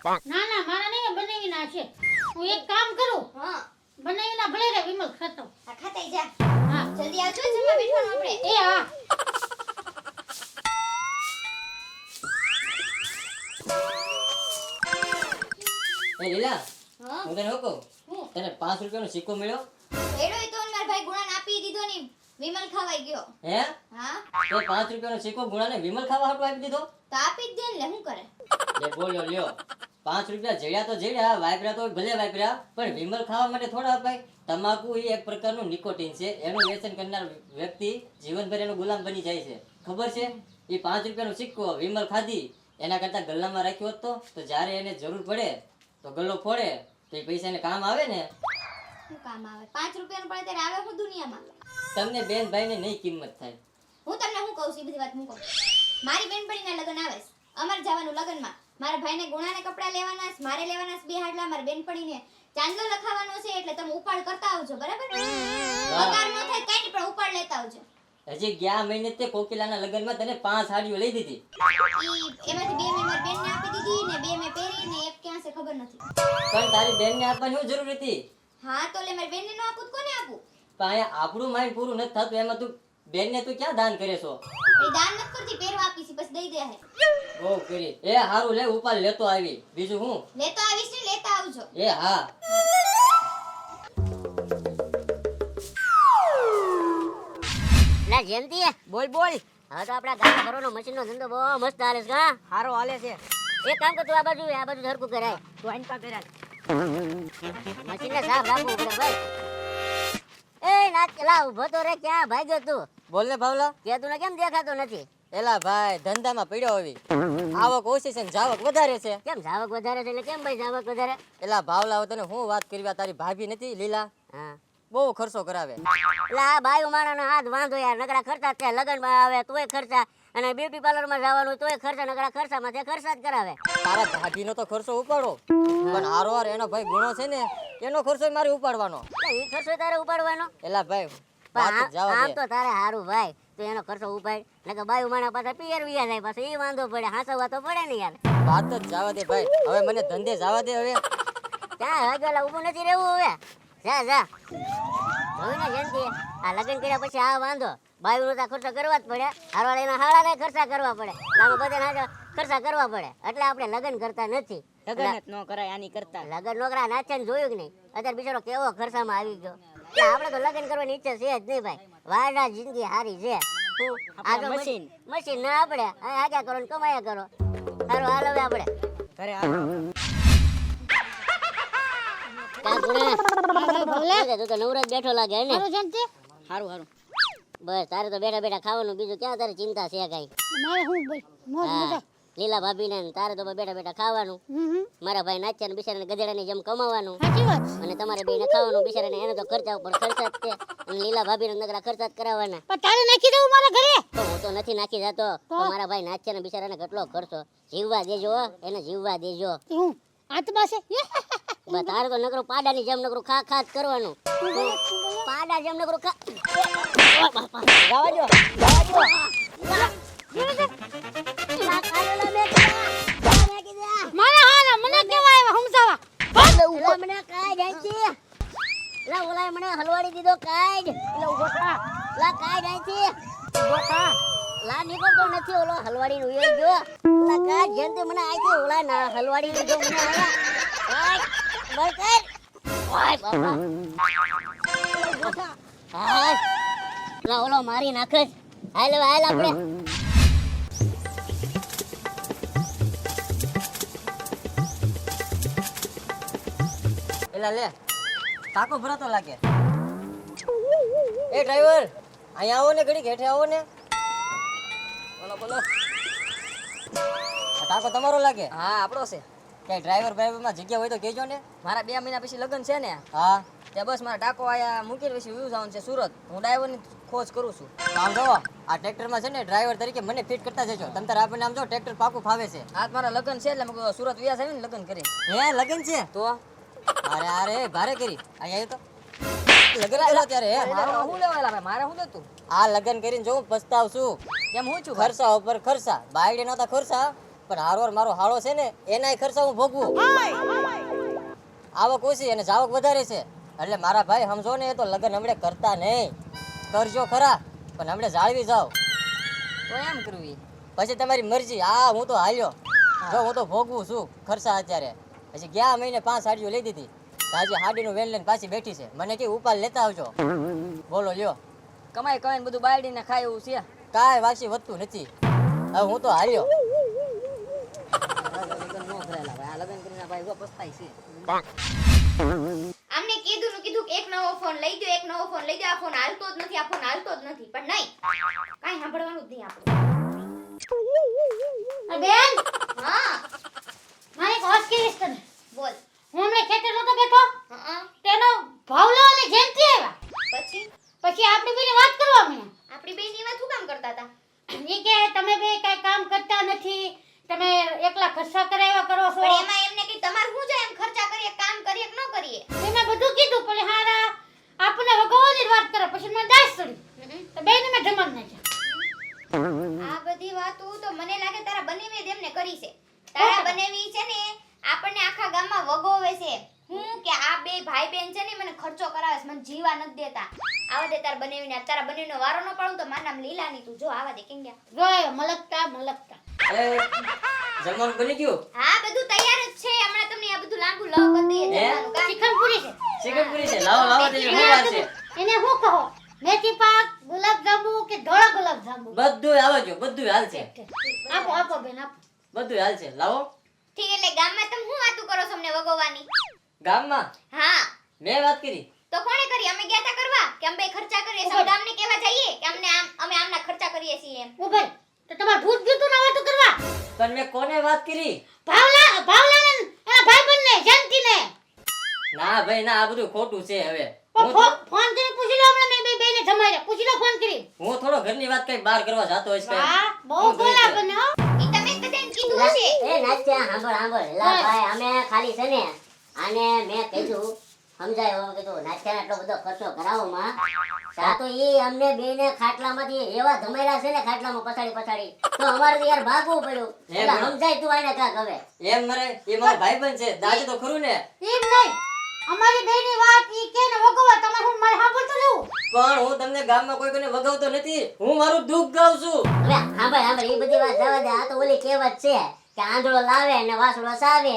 ના ના મારા નહીં બનાવી ના છે. હું એક કામ કરું. હા બનાવી ના ભલે રે વિમલ ખાતો. આ ખાતાઈ જા. હા જલ્દી આવજો જમવા બેઠવાનું આપણે. એ હા એ લીલા હા હું તને શું કહું હું તને 5 રૂપિયાનો સિક્કો મળ્યો એડોય તો મારા ભાઈ ગુણાને આપી દીધો ને વિમલ ખાવાઈ ગયો. હે હા એ 5 રૂપિયાનો સિક્કો ગુણાને વિમલ ખાવા હાટુ આપી દીધો તો આપી જ દે ને શું કરે. લે બોલ્યો લ્યો 5 રૂપિયા જડ્યા તો જડ્યા વાપર્યા તો ભલે વાપર્યા પણ વિમલ ખાવા માટે થોડા અપાય તમાકુ એ એક પ્રકારનું નિકોટિન છે એનું વ્યસન કરનાર વ્યક્તિ જીવનભર એનો ગુલામ બની જાય છે ખબર છે એ 5 રૂપિયાનો સિક્કો વિમલ ખાધી એના કરતા ગલ્લામાં રાખ્યો હોત તો જ્યારે એને જરૂર પડે તો ગલ્લો ફોડે તો એ પૈસા એને કામ આવે ને શું કામ આવે 5 રૂપિયાનું પડે ત્યારે આવે હું દુનિયામાં. તમને બેન ભાઈને નહીં કિંમત થાય હું તમને શું કહું છું એ બધી વાત મૂકો. મારી બેનપણીના લગ્ન આવે છે. અમારે જવાનું લગ્નમાં. મારા ભાઈને ગુણાને કપડાં લેવાના છે, મારે લેવાના છે બે હાડલા, મારી બેનપણીને ચાંદલો લખાવવાનો છે એટલે તમે ઉપાડ કરતા આવજો બરાબર. પગાર ન થાય કઈ નહીં પણ ઉપાડ લેતા આવજો. હજી ગયા મહિને તે કોકિલાના લગ્નમાં તને 5 સાડીઓ લઈ દીધી એમાંથી બે મેં મારી બેનને આપી દીધી ને બે મેં પહેરી ને એક ક્યાં છે ખબર નથી. પણ તારી બેનને આપવાની શું જરૂર હતી હા તો લે મારી બેનને ન આપું તો કોને આપું. પણ અહીંયા આપણું માઇન્ડ પૂરું નથી થતું એમાં તું બેનને તું ક્યાં દાન કરે છો એ દાન નથી કરતી પહેરવા આપી છે બસ દઈ દે હે. બહુ કરી એ હારું લે ઉપાડ લેતો આવી બીજું હું લેતો આવીશ ને લેતા આવજો. એ હા લા જયંતી બોલ બોલ હવે તો આપડા ગામમાં ઘરોનો મશીનનો ધંધો બહુ મસ્ત હાલે છે હા સારો હાલે છે એક કામ કર તું આ બાજુ હરકું કરાય તું આઈન પા કરાય મશીનને સાફ રાખવું પડે ભાઈ એ નાચ લા ઊભો તો રે ક્યાં ભાગ્યો તું બોલ ને ભાવલા કે તું કેમ દેખાતો નથી એલા ભાઈ ધંધામાં પડ્યો આવી આવક ઓછી છે ને જાવક વધારે છે કેમ જાવક વધારે છે એટલે કેમ ભાઈ જાવક વધારે એલા ભાવલા તને હું વાત કરવી તારી ભાભી નથી લીલા હા બહુ ખર્ચો કરાવે એટલે આ બાયું માણાનો હાથ વાંધો યાર નકરા ખર્ચા છે લગનમાં આવે તોય ખર્ચા અને બ્યુટી પાર્લરમાં જવાનું તોય ખર્ચા નકરા ખર્ચામાં તે ખર્ચા જ કરાવે તારા ભાભીનો તો ખર્ચો ઉપાડો પણ હારોહાર એનો ભાઈ ગુણો છે ને એનો ખર્ચો મારે ઉપાડવાનો એટલે ઈ ખર્ચો તારે ઉપાડવાનો એલા ભાઈ પણ વાત જ જવા આમ દે તો તારે હારું ભાઈ તું એનો ખર્ચો ઉપાડ નકર બાયું માણા પાછા પિયર વિયા જાય પાછો ઈ વાંધો પડે હાંસવા તો પડે ને યાર વાત જ જવા દે ભાઈ હવે મને ધંધે જવા દે હવે ક્યાં હગેલા ઊભું નથી રહેવું હવે જા જા હવે ને જયંતી આ લગ્ન કર્યા પછી આ વાંધો બાયું નો ખર્ચો કરવા જ પડે હારવાળા એના હાળાને ખર્ચા કરવા પડે આમાં બધા ખર્ચા કરવા પડે એટલે આપણે લગ્ન કરતા નથી લગન જ ન કરાય આની કરતા. લગ્ન નોકરા નાચન જોયું કે નહીં અત્યારે બિચારો કેવો ખર્ચામાં આવી ગયો એટલે આપણે તો લગ્ન કરવાની ઈચ્છા છે જ નહીં ભાઈ વાડા જિંદગી હારી છે શું આ તો મશીન. મશીન ના આપણે આગળ કરો ને કમાયા કરો સારું હાલ હવે આપણે ઘરે આવો. કાં ગુણે તું તો નવરાજ બેઠો લાગે હે ને મારું જંતી હારું હારું. બસ તારે તો બેઠા બેઠા ખાવાનું બીજું ક્યાં તારે ચિંતા છે કઈ મારે હું ભાઈ મોજ હા મજા. લીલા ભાભી ને તારે તો બેઠા બેઠા ખાવાનું મારા ભાઈ નાચ્યા ને બિચારાને ગધેડાની જેમ કમાવાનું સાચી વાત. અને તમારે બેને ખાવાનું બિચારાને એને તો ખર્ચા ઉપર ખર્ચા જ તે અને લીલા ભાભીને નકરા ખર્ચા જ કરાવવાના પણ તારે નાખી દઉં મારા ઘરે. તો હું તો નથી નાખી જતો તો મારા ભાઈ નાચ્યા ને બિચારાને કેટલો ખર્ચો જીવવા દેજો હો, એને જીવવા દેજો તે હું આત્મા છે. બસ તારે તો નકરું પાડાની જેમ નકરું ખા ખા જ કરવાનું પાડા જેમ નકરું ખા ઓય બાપા જવા દો જવા દો મારા હાલા મને કેવા આવ્યા સમજાવા. મને કાઈ જાય છે લા ઓલા મને હલવાડી દીધો કાઈ એટલે ઉભો થા લા કાઈ જાય છે ઉભો થા લા નીકળતો નથી ઓલો હલવાડી નું એ જો લા કાઈ જેંતે મને આઈ છે ઓલા ના હલવાડી દીધો મને આયા કાઈ બસ કર ઓય બાપા ઉભો થા હાય લા ઓલો મારી નાખે હાલ હાલ આપણે એલા લે કાકો ભરાતો લાગે એ ડ્રાઈવર અહીંયા આવો ને ઘડી હેઠે આવો ને બોલો બોલો આ કાકો તમારો લાગે હા આપણો છે. કે ડ્રાઈવર માં જગ્યા હોય તો કહેજો ને મારા 2 મહિના પછી લગન છે ને હા ત્યાં બસ મારા ટાકો આયા મૂકીને પછી વ્યૂ જવાનું છે સુરત. હું ડ્રાઈવરની ખોજ કરું છું. આમ જો આ ટ્રેક્ટરમાં છે ને ડ્રાઈવર તરીકે મને ફિટ કરતા જજો તમ તાર આપણને આમ જો ટ્રેક્ટર પાકું ફાવે છે આજ મારા લગન છે એટલે મેં કીધું સુરત વ્યાસ આવીને લગન કરી હે લગન છે તો અરે અરે ભારે કરી અહીંયા તો લગન આવ્યો ત્યારે હે મારે હું લેવાયેલા ભાઈ મારે હું લેતું આ લગન કરીને જો હું પસ્તાવ છું કેમ હું છું ભાઈ? ખર્ચા ઉપર ખર્ચા બાયડે નહોતા ખર્ચા પણ હારોર મારો હાળો છે ને એનાય ખર્ચા હું ભોગવું. આવક ઓછી અને જાવક વધારે છે એટલે મારા ભાઈ સમજો ને, એ તો લગ્ન હમણે કરતા નહીં. કરજો ખરા પણ હમણે જાળવી જાઓ. તો એમ કરવી. પછી તમારી મરજી. આ હું તો હાલ્યો. જો હું તો ભોગવું છું ખર્ચા અત્યારે. પછી ગયા મહિને 5 સાડીઓ લઈ દીધી. તો આજે હાડીનું વેન લઈને પાછી બેઠી છે. મને કે ઉપાલ લેતા આવજો. બોલો લ્યો. કમાઈ કમાઈને બધું બાયડીને ખાય એવું છે. કાંઈ વાક્ષી વધતું નથી. હવે હું તો હાલ્યો. લગ્ન ન કરેલા ભાઈ, આ લગ્ન કરીને ભાઈ જો પસ્તાય છે. આમને કીધું કે એક નવો ફોન લઈ દો, એક નવો ફોન લઈ દો. આ ફોન હાલતો જ નથી, આ ફોન હાલતો જ નથી. પણ નહીં, કાંઈ સાંભળવાનું જ નહીં આપણે. બેન હા મારે એક વાત કહીશ તને. બોલ. હું હમણાં ખેતર નતો બેઠો, હા તેનો ભાવલો અને જેમથી આવ્યા. પછી આપણે બેની વાત કરવા માંડ્યા. આપણી બેન એવા શું કામ કરતા હતા? ઈ કે તમે બે કઈ કામ કરતા નથી, તમે એકલા ખર્ચા કરાવ્યા કરો છો. પણ એમાં એમને કે તમાર શું જાય, એમ ખર્ચા કરીએ, કામ કરીએ કે ન કરીએ? મેં બધું કીધું પણ હારા આપણે વગવાની જ વાત કરે. પછી મને દાસ ચડી તો બેને મેં જમણ નાખ્યા. આ બધી વાતો તો મને લાગે તારા બનેવી જ એમને કરી છે. તારા બનેવી છે ને આપણને આખા ગામમાં વગોવે છે. હું કે આ બે ભાઈ બેન છે ને મને ખર્ચો કરાવે છે, મને જીવા નથી દેતા. આવા દે તારા બનેવીને. તારા બનેવીનો વારો ન પાડું તો મારું નામ લીલાની. તું જો આવા દે કેમ ગયા. જોય મલકતા એ જમવાનું બની ગયું? હા બધું તૈયાર જ છે. હમણાં તમને આ બધું લાંબુ લવ કરી દઈએ જમવાનું. કા? ચિકન પૂરી છે. ચિકન પૂરી છે. લાવો લાવો દેજો. શું વાત છે? એને શું કહો, મેથી પાક, ગુલાબ જાંબુ કે ધોળા ગુલાબ જાંબુ? બધું આવજો. બધું હાલ છે. આપો આપો બેન આપો. બધું હાલ છે. લાવો. ઠીક. એટલે ગામમાં તમે શું વાતું કરો છો અમને વગોવાની? ગામમાં હા મેં વાત કરી. તો કોણે કરી? અમે ગયા તા કરવા કે અમે બે ખર્ચા કરીએ છીએ? ગામને કહેવા જઈએ કે અમને અમે આમના ખર્ચા કરીએ છીએ એમ? ઉભર તો તમાર ભૂત ગીતું ના વાતો કરવા. પણ મેં કોને વાત કરી? ભાવલા ને એના ભાઈબંધ ને જંતી ને. ના ભાઈ ના, આ બધું ખોટું છે. હવે ફોન કરીને પૂછી લો. હમણાં મેં બેને જમાડ્યા. પૂછી લો ફોન કરી. હું થોડો ઘરની વાત કઈ બહાર કરવા જાતો હોય છે. વાહ બહુ બોલા બને હો. ઈ તમે કદાચ કીધું હશે. એ નાચ્યા સાંભળ લા ભાઈ, અમે ખાલી છે ને આને મેં કીધું સમજાયો કે તું નાચ્યા એટલો બધો ખર્ચો કરાવોમાં સા તો ઈ અમને બેને ખાટલામાંથી એવા ધમેલા છે ને ખાટલામાં પછાડી તો અમારે તો યાર ભાગવું પડ્યું. એટલે સમજાય તું આને કાક હવે. એમ મરે એ મારો ભાઈબંધ છે. દાજુ તો ખરું ને. એમ નહીં, અમારી બેની વાત ઈ કે ને વગવા તમારે હું મારે સાંભળતો રહેવું. પણ હું તમને ગામમાં કોઈ કોઈને વગાવતો નથી. હું મારું દુઃખ ગાઉં છું. હવે સાંભળ એ બધી વાત જવા દે. આ તો ઓલી કહેવત છે કે આંધળો લાવે ને વાસળો સાવે.